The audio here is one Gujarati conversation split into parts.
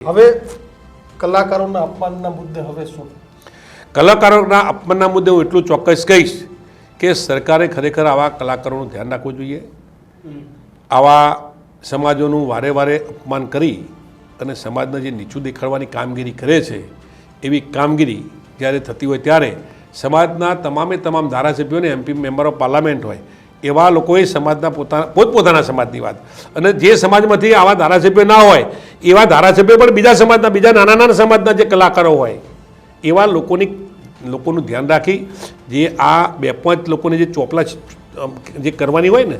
હવે કલાકારોના અપમાનના મુદ્દે હવે શું? કલાકારોના અપમાનના મુદ્દે હું એટલું ચોક્કસ કહીશ કે સરકારે ખરેખર આવા કલાકારોનું ધ્યાન રાખવું જોઈએ. આવા સમાજોનું વારે વારે અપમાન કરી અને સમાજને જે નીચું દેખાડવાની કામગીરી કરે છે એવી કામગીરી જ્યારે થતી હોય ત્યારે સમાજના તમામ ધારાસભ્યોને એમપી મેમ્બર ઓફ પાર્લામેન્ટ હોય એવા લોકોએ સમાજના પોતપોતાના સમાજની વાત અને જે સમાજમાંથી આવા ધારાસભ્યો ના હોય એવા ધારાસભ્યો પણ બીજા સમાજના બીજા નાના સમાજના જે કલાકારો હોય એવા લોકોનું ધ્યાન રાખી જે આ 2-5 લોકોને જે ચોપલા જે કરવાની હોય ને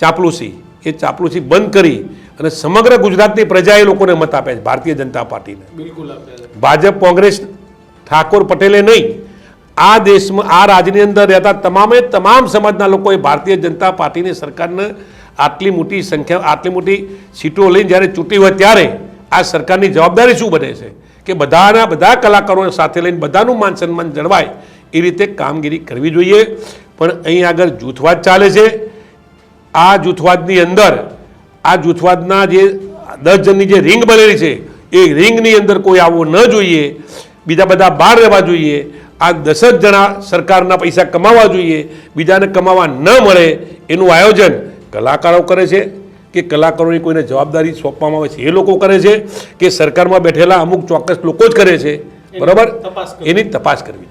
ચાપલુસી એ ચાપલુસી બંધ કરી અને સમગ્ર ગુજરાતની પ્રજાએ લોકોને મત આપ્યા છે ભારતીય જનતા પાર્ટીને. બિલકુલ ભાજપ કોંગ્રેસ ઠાકોર પટેલે નહીં આ દેશમાં આ રાજ્યની અંદર રહેતા તમામ સમાજના લોકોએ ભારતીય જનતા પાર્ટીની સરકારને આટલી મોટી સંખ્યા આટલી મોટી સીટો લઈને જ્યારે ચૂંટી હોય ત્યારે આ સરકારની જવાબદારી શું બને છે કે બધા કલાકારોને સાથે લઈને બધાનું માન સન્માન જળવાય એ રીતે કામગીરી કરવી જોઈએ. પણ અહીં આગળ જૂથવાદ ચાલે છે. આ જૂથવાદની અંદર આ જૂથવાદના જે 10 જણની જે રિંગ બનેલી છે એ રિંગની અંદર કોઈ આવવું ન જોઈએ. બીજા બધા બહાર રહેવા જોઈએ. આ 10 જ જણા સરકારના પૈસા કમાવા જોઈએ, બીજાને કમાવા ન મળે એનું આયોજન કલાકારો કરે છે કે કલાકારોની કોઈને જવાબદારી સોંપવામાં આવે છે એ લોકો કરે છે કે સરકારમાં બેઠેલા અમુક ચોક્કસ લોકો જ કરે છે. બરાબર, એની તપાસ કરવી.